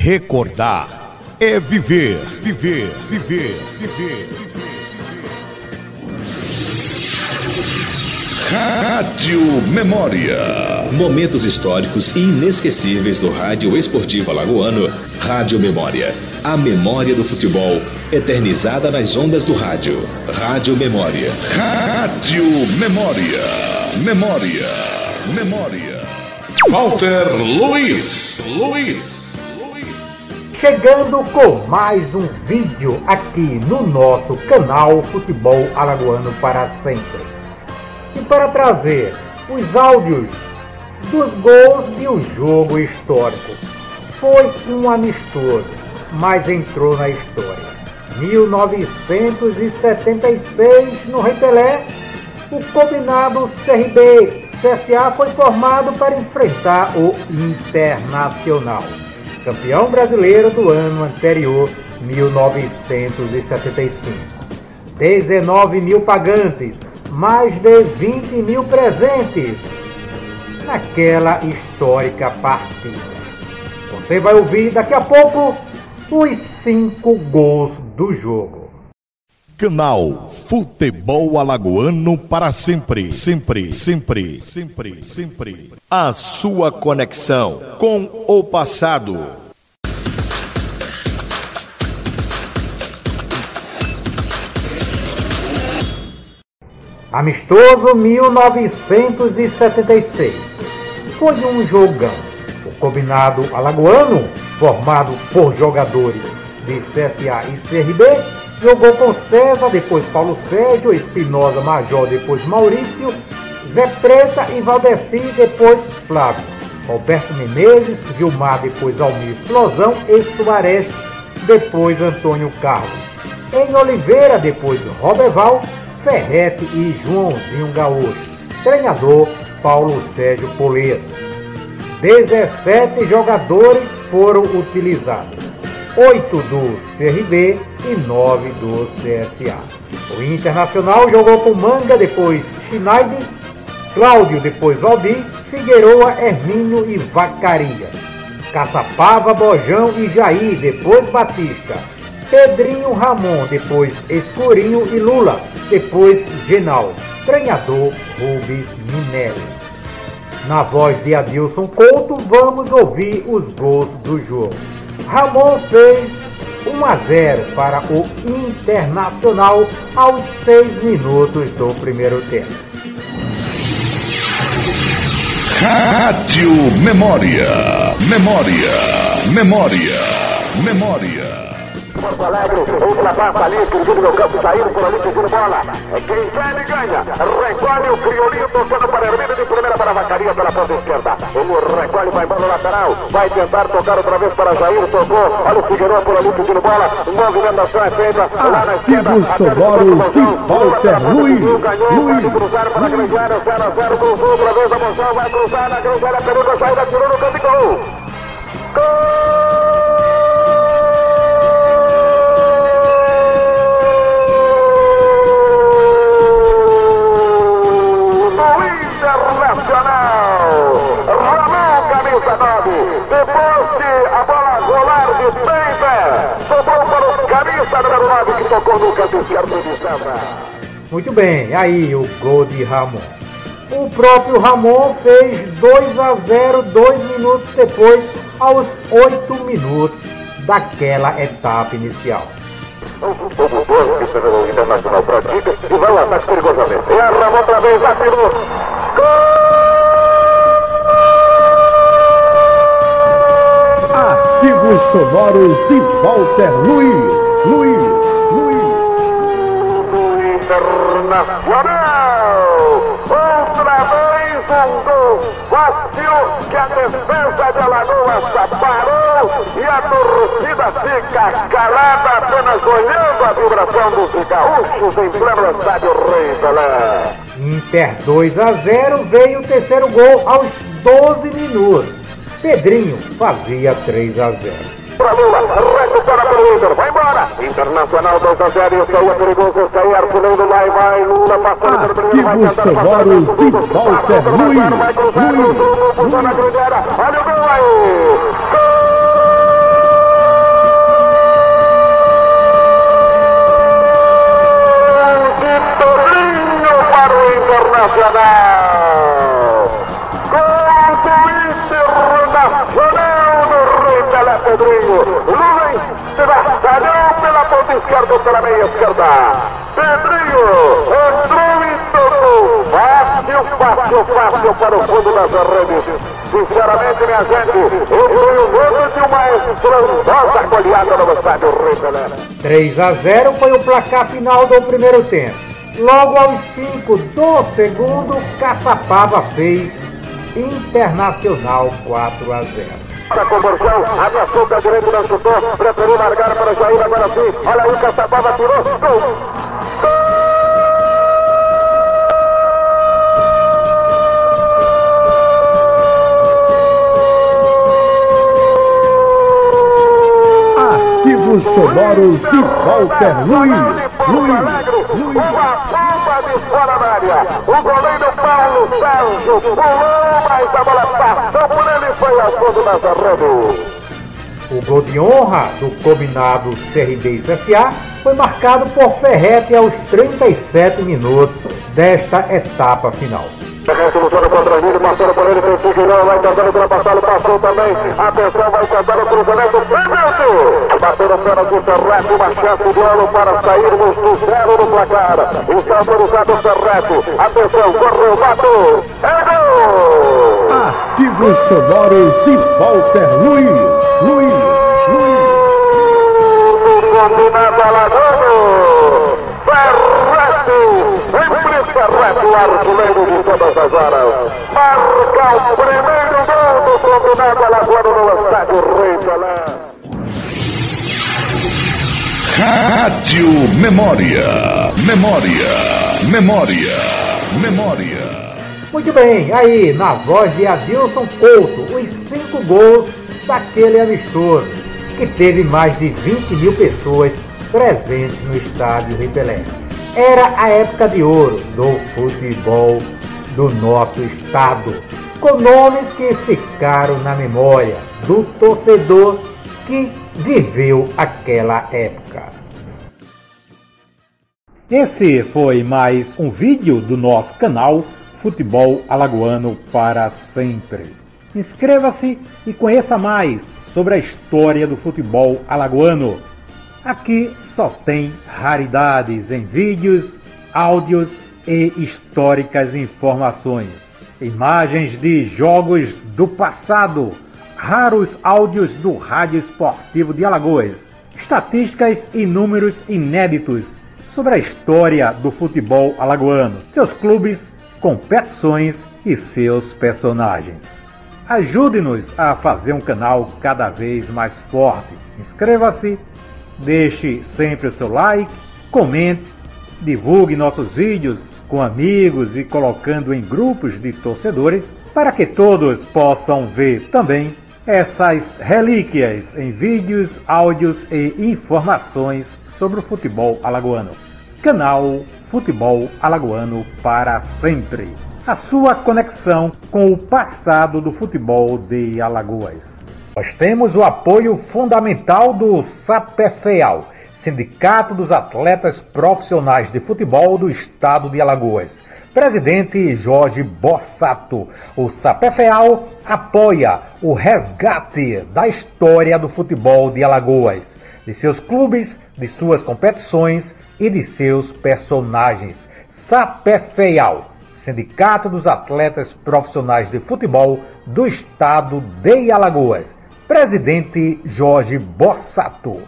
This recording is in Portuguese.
Recordar é viver, viver, viver, viver. Rádio Memória. Momentos históricos e inesquecíveis do rádio esportivo alagoano. Rádio Memória. A memória do futebol eternizada nas ondas do rádio. Rádio Memória. Rádio Memória. Memória. Memória. Walter Luiz. Chegando com mais um vídeo aqui no nosso canal Futebol Alagoano para Sempre. E para trazer os áudios dos gols de um jogo histórico. Foi um amistoso, mas entrou na história. 1976, no Rei Pelé, o combinado CRB-CSA foi formado para enfrentar o Internacional, campeão brasileiro do ano anterior, 1975. 19 mil pagantes, mais de 20 mil presentes naquela histórica partida. Você vai ouvir daqui a pouco os 5 gols do jogo. Canal Futebol Alagoano para sempre, sempre, sempre, sempre, sempre. A sua conexão com o passado. Amistoso 1976. Foi um jogão. O combinado alagoano, formado por jogadores de CSA e CRB, jogou com César, depois Paulo Sérgio, Espinosa, Major, depois Maurício, Zé Preta e Valdeci, depois Flávio, Roberto Menezes, Gilmar, depois Almir Explosão e Suarez, depois Antônio Carlos. Em Oliveira, depois Roberval, Ferrete e Joãozinho Gaúcho. Treinador Paulo Sérgio Poleiro. 17 jogadores foram utilizados. 8 do CRB e 9 do CSA. O Internacional jogou com Manga, depois Schneider, Cláudio, depois Valdir, Figueroa, Hermínio e Vacaria. Caçapava, Bojão e Jair, depois Batista. Pedrinho, Ramon, depois Escurinho e Lula, depois Genal. Treinador Rubens Minelli. Na voz de Adilson Couto, vamos ouvir os gols do jogo. Ramon fez 1-0 para o Internacional aos 6 minutos do primeiro tempo. Rádio Memória. Memória. Memória. Memória. Porto Alegre, ultrapassa ali, escrevido no campo, saindo por ali, pedindo bola. Quem vai ganha. Recolhe o Criolinho, tocando para Hermínio, de primeira para a Vacaria pela ponta esquerda. Ele recolhe, vai embora no lateral. Vai tentar tocar outra vez para Jair, tocou. Olha o Figueroa por ali, pedindo bola. Movimentação é feita lá na esquerda. Walter Luiz. Ganhou, cruzar para a grande área, 0-0, cruzou outra vez a moção, vai cruzar na grande área, pegou a saída, tirou no canto e gol. Depois que a bola rolar de pé, sobrou para o camisa número 9 que tocou no canto esquerdo de César. Muito bem, aí o gol de Ramon. O próprio Ramon fez 2-0 2 minutos depois, aos 8 minutos daquela etapa inicial. O futebol que o Internacional pratica e vai ao ataque perigosamente. E a Ramon outra vez, atirou. Gol! Artigos sonoros de Walter Luiz. Internacional! Outra vez um gol fácil que a defesa de Alagoas parou e a torcida fica calada, apenas olhando a vibração dos gaúchos em pleno estádio Rei Pelé. Inter 2-0, veio o terceiro gol aos 12 minutos. Pedrinho fazia 3-0. Para Lula, recupera para o Inter, vai embora. Internacional 2-0, isso aí é perigoso, isso aí é artilheiro, lá e vai, Lula passando pelo primeiro, vai tentar passar. Walter Luiz. Vai cruzar, cruzou na grande área, olha o gol aí. Gol! esquerdo pela meia esquerda. Pedrinho entrou e tocou. Fácil para o fundo das redes. Sinceramente, minha gente, foi o medo de uma estrondosa goleada no estádio Rei Pelé. 3-0 foi o placar final do primeiro tempo. Logo aos 5 do segundo, Caçapava fez Internacional 4-0. Para a conversão, ameaçou da direita, não chutou, preferiu largar para Jair, agora sim, olha aí, Caçapava tirou, gol! Arquivos sonoros de Walter Luiz. Uma bomba de fora da área. O goleiro Paulo Sérgio pulou, mas a bola passou por ele e foi ao fundo dessa rede. O gol de honra do combinado CRB e CSA foi marcado por Ferretti aos 37 minutos desta etapa final. Ferretti lutando contra ele, passando por ele, tem Figueiredo, vai tentando ultrapassá-lo, passou também. Atenção, vai tentar o cruzamento, pênalti! Bateu no pênalti, Ferretti, uma chance de ano para sairmos do zero no placar. Está autorizado o Ferretti. Atenção, correu, bateu, é gol! Arquivos sonoros de Walter Luiz. Combinado alagoano, Ferretti, o artilheiro de todas as horas, marca o primeiro gol do combinado alagoano no estádio Rei Pelé. Rádio Memória. Muito bem, aí na voz de Adilson Couto, os 5 gols daquele amistoso, que teve mais de 20 mil pessoas presentes no estádio Rei Pelé. Era a época de ouro do futebol do nosso estado, com nomes que ficaram na memória do torcedor que viveu aquela época. Esse foi mais um vídeo do nosso canal Futebol Alagoano para Sempre. Inscreva-se e conheça mais sobre a história do futebol alagoano. Aqui só tem raridades em vídeos, áudios e históricas informações. Imagens de jogos do passado, raros áudios do Rádio Esportivo de Alagoas, estatísticas e números inéditos sobre a história do futebol alagoano, seus clubes, competições e seus personagens. Ajude-nos a fazer um canal cada vez mais forte. Inscreva-se, deixe sempre o seu like, comente, divulgue nossos vídeos com amigos e colocando em grupos de torcedores para que todos possam ver também essas relíquias em vídeos, áudios e informações sobre o futebol alagoano. Canal Futebol Alagoano para Sempre. A sua conexão com o passado do futebol de Alagoas. Nós temos o apoio fundamental do SAPEFEAL, Sindicato dos Atletas Profissionais de Futebol do Estado de Alagoas. Presidente Jorge Bossato. O SAPEFEAL apoia o resgate da história do futebol de Alagoas, de seus clubes, de suas competições e de seus personagens. SAPEFEAL, Sindicato dos Atletas Profissionais de Futebol do Estado de Alagoas. Presidente Jorge Bossato.